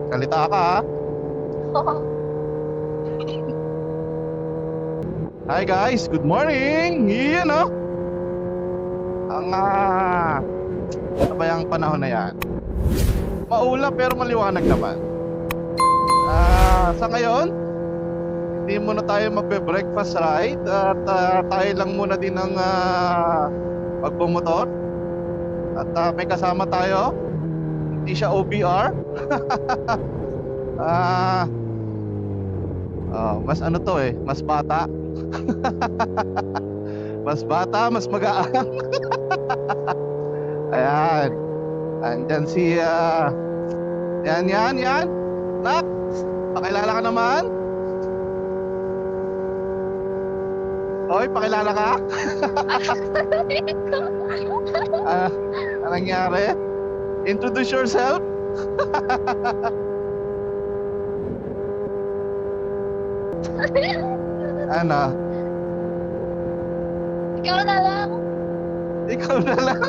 Salita ka ha. Hi guys, good morning. Yan o. Ang ano ba yung panahon na yan? Maulap pero maliwanag naman. Sa ngayon, hindi muna tayo magbe-breakfast ride at tayo lang muna din ng pagbumotor. At may kasama tayo. Hindi siya OBR. Mas ano to mas bata. Mas bata, mas magaang. Ayan. Andyan si yan. Nak, pakilala ka naman. Oy, pakilala ka. Anong nangyari? Introduce yourself. Ano? Ikaw na lang. Ikaw na lang.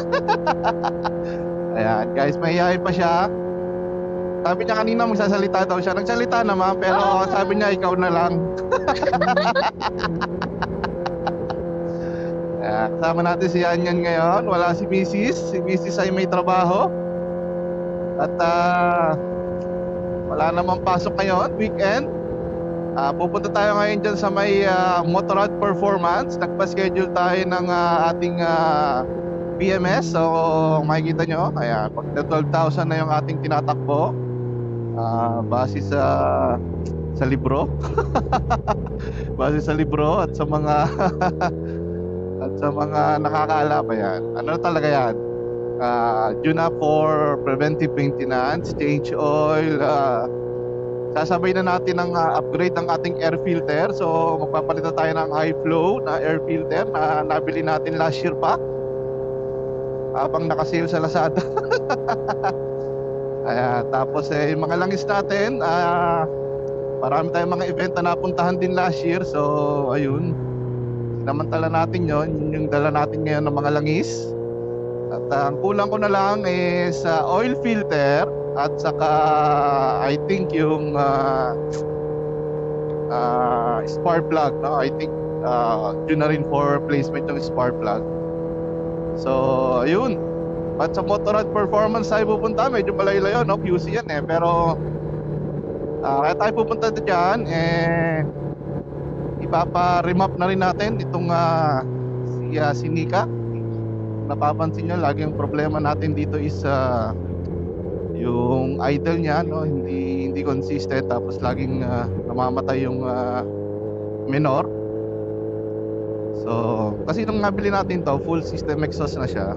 Ayan guys, mahihayin pa siya. Sabi niya kanina magsasalita daw siya. Nagsalita naman pero sabi niya ikaw na lang. Ayan, kasama natin si Anyan ngayon. Wala si Mrs. Si Mrs. ay may trabaho. At wala namang pasok ngayon, weekend. Pupunta tayo ngayon dyan sa may Motorrad Performance. Nagpa-schedule tayo ng ating BMS. So makikita nyo, ayan, pag 12,000 na yung ating tinatakbo, base sa libro. Base sa libro at sa mga at sa mga nakakaalap. Ayan, ano talaga yan, tune up for preventive maintenance, change oil, sasabay na natin ng upgrade ng ating air filter. So magpapalitan tayo ng high flow na air filter na nabili natin last year pa habang nakasale sa Lazada. Ayan, tapos yung mga langis natin, marami tayong mga event na napuntahan din last year. So ayun, sinamantala natin yun, yung dala natin ngayon ng mga langis. At ang kulang ko na lang is oil filter at saka I think yung spark plug, no? I think yun na rin for replacement yung spark plug. So ayun, at sa Motorrad Performance tayo pupunta. Medyo malayo-layo, no? QC yan pero kaya tayo pupunta dyan, ipapa-remap na rin natin itong si Nika. Napapansin nyo, lagi yung problema natin dito is yung idle niya, no? Hindi consistent, tapos laging namamatay yung minor. So kasi nung nabili natin to, full system exhaust na siya.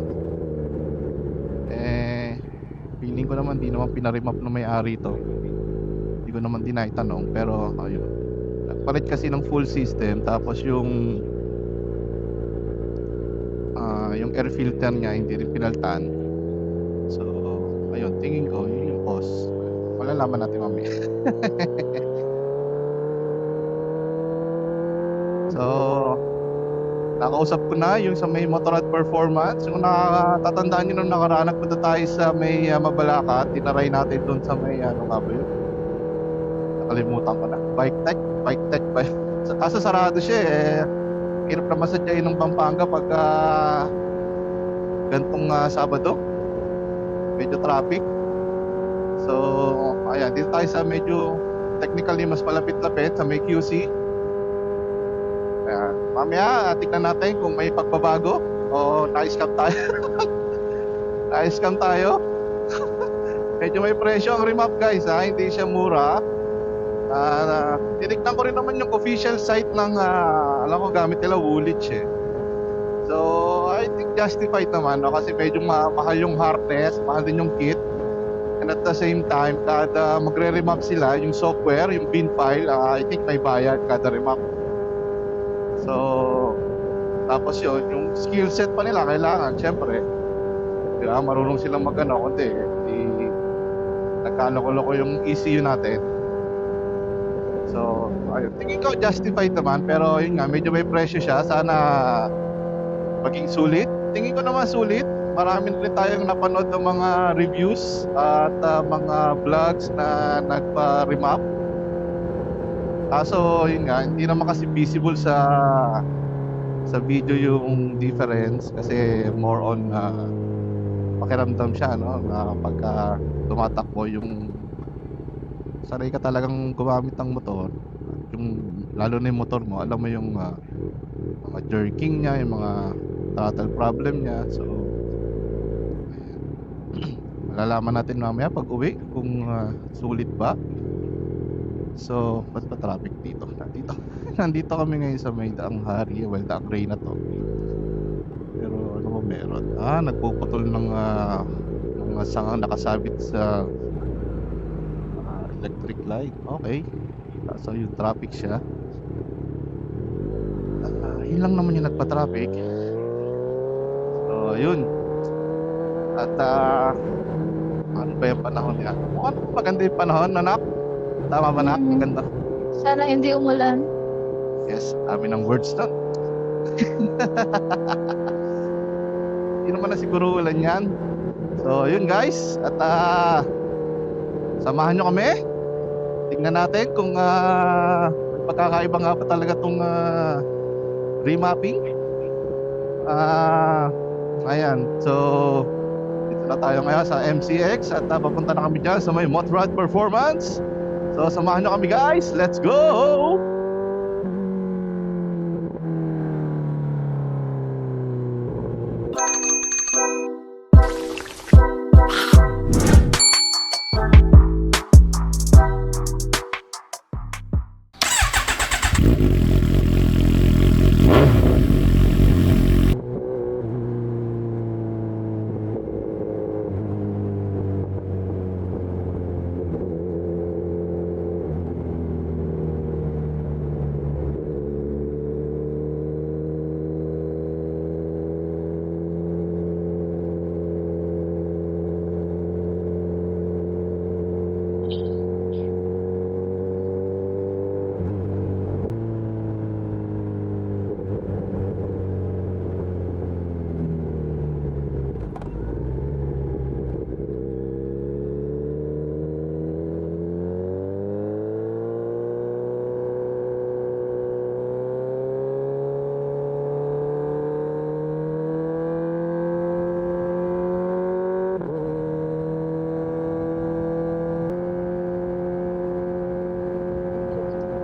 Feeling ko naman di naman pinarimap ng may-ari to. Hindi ko naman din naitanong, pero ayun, nagpalit kasi ng full system, tapos yung air filter niya hindi rin pinaltan. So ayun, tingin ko yun yung cause. Malalaman natin mamaya. So nakausap ko na yung sa may Motorrad Performance. Yung nakatatandaan nyo nung nakaraan, nagpunta tayo sa may Mabalacat. Tinaray natin doon sa may ano nga ba yun, nakalimutan ko na, Bike Tech ba yun? Kaso sarado siya hirap na masadyain ng Pampanga pag gantong Sabado, medyo traffic. So ayan, dito tayo sa medyo technically mas malapit-lapit sa may QC. Ayan, mamaya tignan natin kung may pagbabago o na-scam tayo. Na-scam tayo. Medyo may presyo ang remap guys, hindi siya mura. Tinignan ko rin naman yung official site ng alam ko gamit nila Woolwich So I think justified naman, no? Kasi medyo mahal yung harness, mahal din yung kit. And at the same time, kada magre-remap sila, yung software, yung bin file, I think may bayad kada remap. So tapos yun, yung skill set pa nila kailangan, syempre marunong silang magano, kundi nagkaloko-loko yung ECU natin. So ayun, tingin ko justified naman, pero yun nga, medyo may presyo siya. Sana maging sulit. Tingin ko naman sulit. marami rin tayong napanood ng mga reviews at mga vlogs na nagpa-remap. Kaso yun nga, hindi naman kasi visible sa video yung difference kasi more on pakiramdam siya, no? Na pagka tumatakbo yung sanay ka talagang gumamit ng motor, yung lalo na yung motor mo, alam mo yung mga jerking niya, yung mga throttle problem niya. So malalaman natin mamaya pag uwi kung sulit ba. So ba't pa traffic dito? Nandito kami ngayon sa may Daang Hari. Well, Daang Ray na to. Pero ano ba meron? Nagpuputol ng mga sangang nakasabit sa electric light. Okay. So yung traffic siya. Yun lang naman yung nagpa-traffic. So yun. At ano ba yung panahon niya? Mukhang maganda yung panahon, anak. Tama ba, nak? Maganda. Sana hindi umulan. Yes, amin ang words doon. Hindi naman na siguro ulan yan. So yun guys. At samahan nyo kami. Tingnan natin kung pagkakaiba nga pa talaga itong remapping. Ayan. So dito na tayo ngayon sa MCX. At papunta na kami dyan sa may Motorrad Performance. So samahan nyo kami guys. Let's go!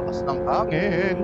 Lakas ng hangin.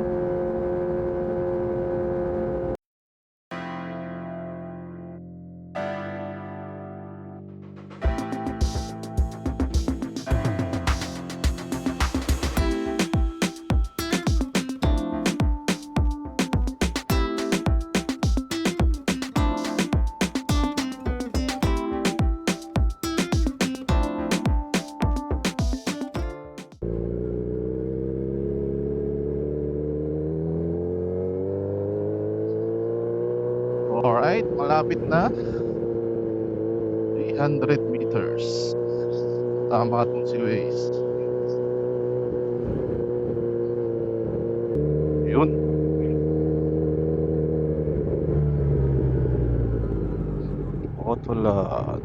Alright, malapit na. 300 meters. Tama itong si Waze. Yun. Autolad.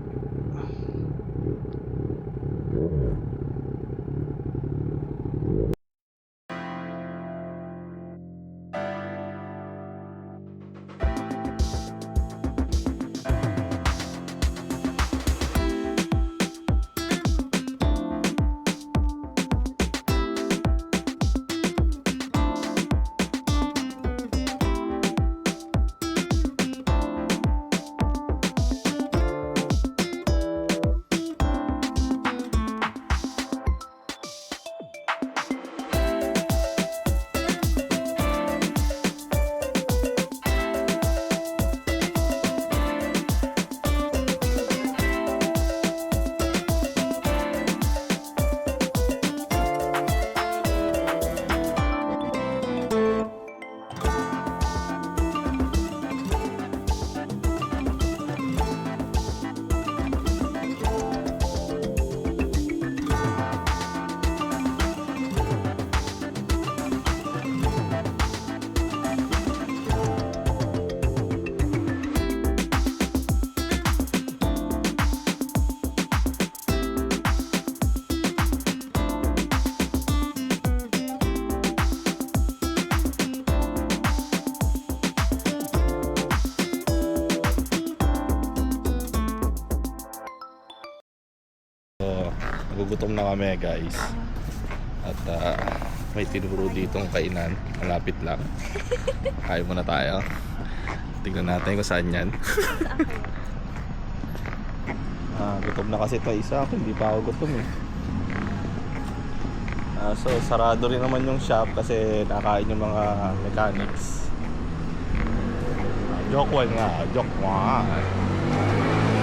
gutom na kami guys. At may tinuro ditong kainan. Malapit lang. Kain muna tayo. Tignan natin kung saan yan. Gutom na kasi ito isa. Hindi pa ako gutom eh. So sarado rin naman yung shop kasi nakain yung mga mechanics. Joke one nga. Joke one.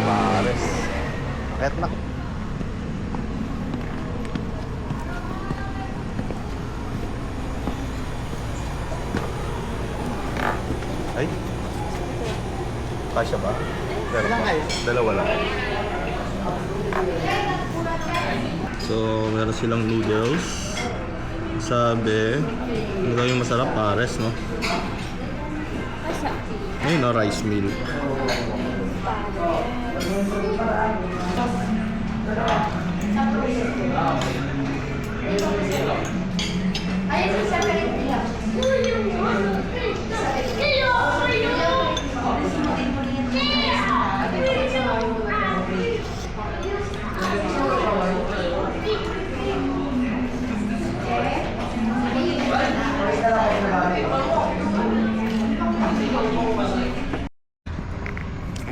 Pares. Kahit na. Ay. Kasya ba? Dalawa lang. So, meron silang noodles. Sabi, ano daw yung masarap? Pares, no? Ayun, no? Rice meal.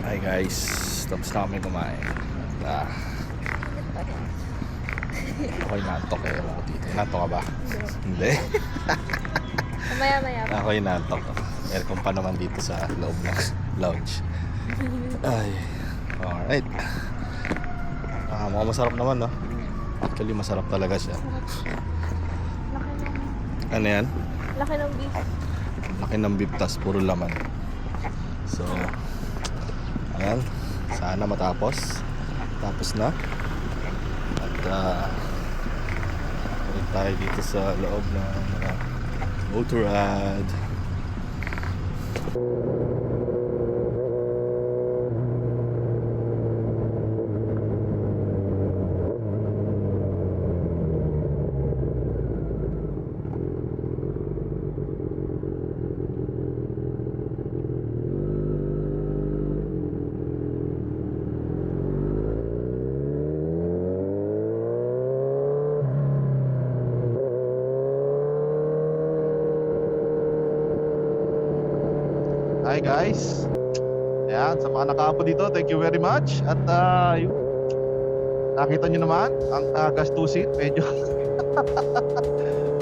Hi guys, tapos na kami kumain. Ako'y nantok eh. Ako dito. Nantok ka ba? Hindi. Maya-maya pa. Ako'y nantok. Aircon pa naman dito sa loob ng lounge. Ay, alright. Mukhang masarap naman, no? Actually, masarap talaga siya. Ano yan? Laki ng beef. Laki ng beef, tas puro laman. So, ayan. Sana matapos. Tapos na. At balik tayo dito sa loob ng Motorrad. Hi guys. Ayan, sa mga nakaapo dito, thank you very much. At yun, nakita nyo naman ang gastusin, medyo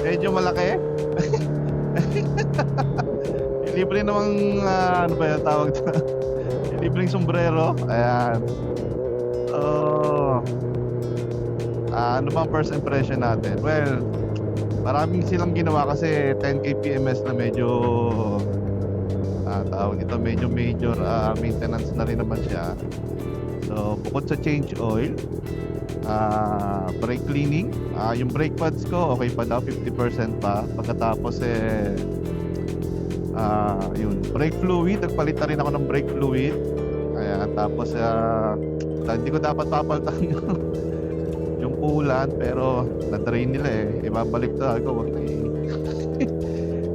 medyo malaki. Libre namang ano ba yung tawag ito? Libreng sombrero. Ayan. Ano bang first impression natin? Well, maraming silang ginawa kasi 10K PMS na medyo tawag ito, medyo major maintenance na rin naman siya. So bukod sa change oil, brake cleaning, yung brake pads ko okay pa daw, 50% pa. Pagkatapos yun, brake fluid, nagpalit na rin ako ng brake fluid. Ayan, tapos hindi ko dapat papalitan yung coolant, pero na-drain nila eh. Ibabalik to ako, wag na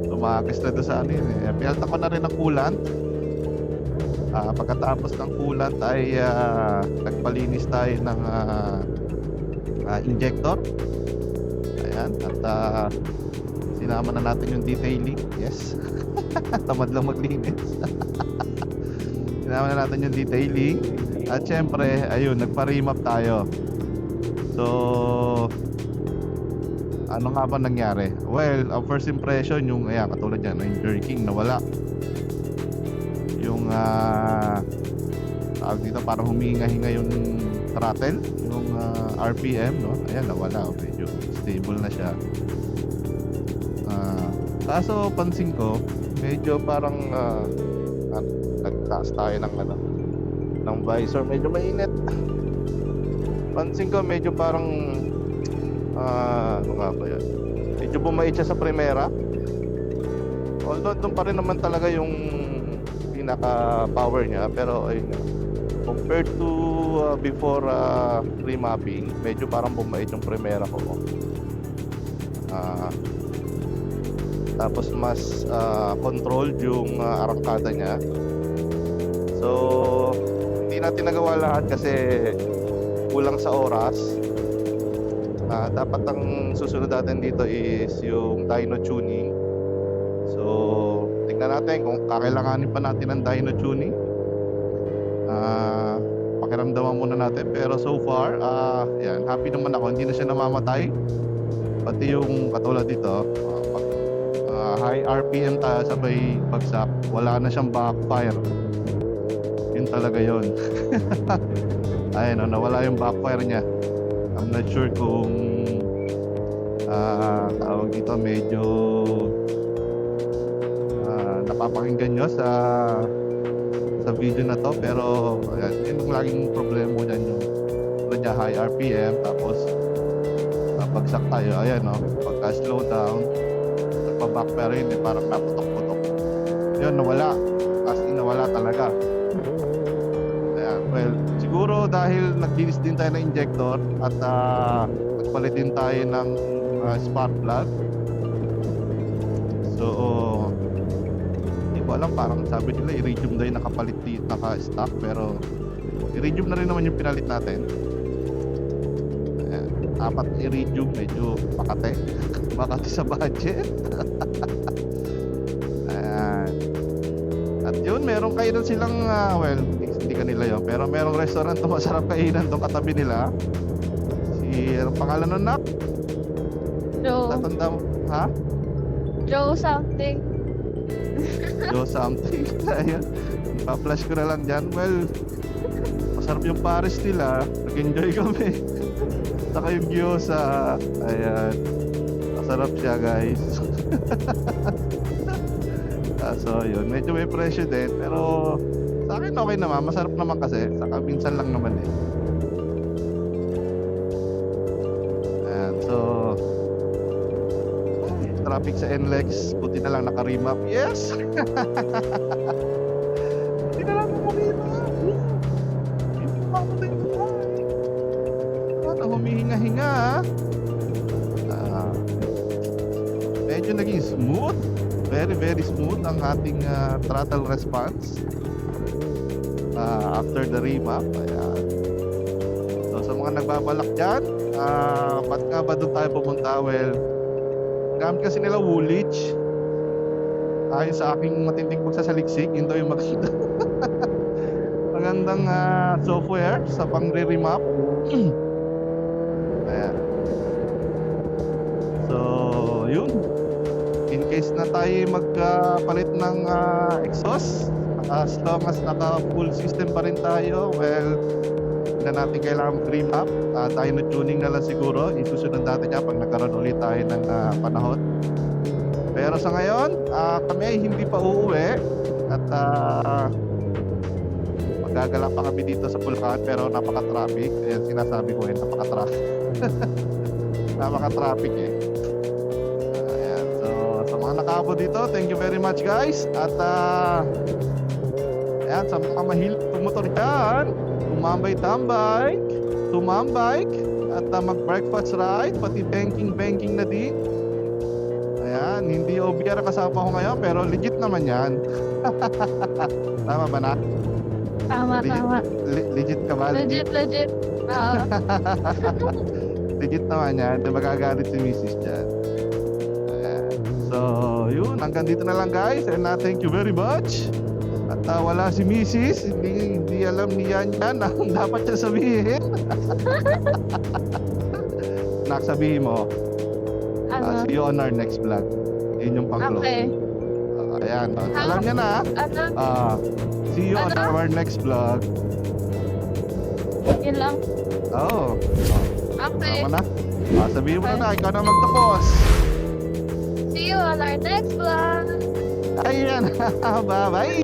tumakas na doon sa ano yun eh. Pinalta ko na rin ng coolant. Pagkatapos ng coolant ay nagpalinis tayo ng injector. Ayan, at sinama na natin yung detailing. Yes. Tamad lang maglinis. Sinama na natin yung detailing. At syempre, ayun, nagpa-remap tayo. So, ano nga ba nangyari? Well, ang first impression, yung ayan, katulad yan, yung jerking nawala. Yung tawag dito, parang huminga-hinga yung throttle, yung RPM, no? Ayan, nawala. Medyo stable na siya. Kaso pansin ko, medyo parang nagtaas tayo ng visor, medyo mainit. Pansin ko medyo parang ano nga ba yan, medyo bumait siya sa Primera. Although doon pa rin naman talaga yung pinaka power niya, pero ayun nga, compared to before remapping, medyo parang bumait yung Primera ko. Tapos mas controlled yung arangkada niya. So hindi natin nagawa lahat kasi kulang sa oras. Dapat ang susunod natin dito is yung dyno tuning. So, tingnan natin kung kakailanganin pa natin ng dyno tuning. Pakiramdaman muna natin. Pero so far, yan, happy naman ako. Hindi na siya namamatay. Pati yung katulad dito, pag high RPM tayo sabay bagsak, wala na siyang backfire. Yun talaga yun. Ayun, nawala yung backfire niya. I'm not sure kung tawag dito medyo napapakinggan nyo sa video na to, pero ayan, yun yung laging problema mo dyan, yung niya high RPM tapos bagsak tayo, ayan no, pagka slow down nagpa-backfire yun, parang naputok-putok yun, nawala, as in nawala talaga. Ayan, well, siguro dahil naglinis din tayo ng injector at nagpalit din tayo ng spark plug. So hindi ko alam, parang sabi nila iridium daw yung nakapalit dito, naka-stock, pero iridium na rin naman yung pinalit natin. Ayan, 4 iridium, medyo makate makate sa budget. Ayan. At yun, meron kayo doon silang well, hindi kanila yun, pero merong restaurant na masarap kainan doon katabi nila. Anong pangalan nun, Nak? Joe. Tatanda mo? Ha? Joe something. Joe something. Ayan. Pa-flash ko na lang dyan. Well, masarap yung Paris nila. Nag-enjoy kami. Saka yung gyoza. Ayan. Masarap siya, guys. So, yun. Medyo may presyo din. Pero, sa akin okay naman. Masarap naman kasi. Saka minsan lang naman eh. So, traffic sa NLEX, buti na lang naka-remap. Yes! Buti na lang naka-remap. Hindi mamatay ko tayo. Ano, humihinga-hinga. Medyo naging smooth. Very, very smooth ang ating throttle response after the remap. Ayan. So, sa mga nagbabalak dyan, ba't nga ba doon tayo pumunta? Well, gamit kasi nila Woolwich. Ayon sa aking matinding pagsasaliksik, yun daw yung maganda. Magandang software sa pang-re-remap. Ayan. So, yun. In case na tayo magpalit ng exhaust, as long as naka-full system pa rin tayo, well, na natin kailangan mag-remap. Tayo na tuning na lang siguro. Isusunod natin yan pag nagkaroon ulit tayo ng panahon. Pero sa ngayon, kami ay hindi pa uuwi. At magagala pa kami dito sa Bulacan, pero napaka-traffic. Ayan, sinasabi ko napaka-traffic. Napaka-traffic eh. Ayan, so sa mga nakaabot dito, thank you very much guys. At ayan, sa mga mahilig tumotor dyan, tumambay at mag-breakfast ride, pati banking na din. Ayan, hindi OBR kasama ko ngayon, pero legit naman yan. Tama ba na? Tama. Legit ka ba? Legit. Oo. Legit naman yan, di magagalit si Mrs. dyan. Ayan. So, yun, hanggang dito na lang guys, and thank you very much. At wala si Mrs. Hindi alam ni Yan ang dapat siya sabihin. Sabihin mo. Ano? See you on our next vlog. Yun yung pang-close. Okay. Ayan. Alam niya na. Ano? See you on Ano? our next vlog. Yun lang. Oo. Okay. Tama na. Sabihin mo na, ikaw na magtapos. See you on our next vlog. Ayan. Bye-bye.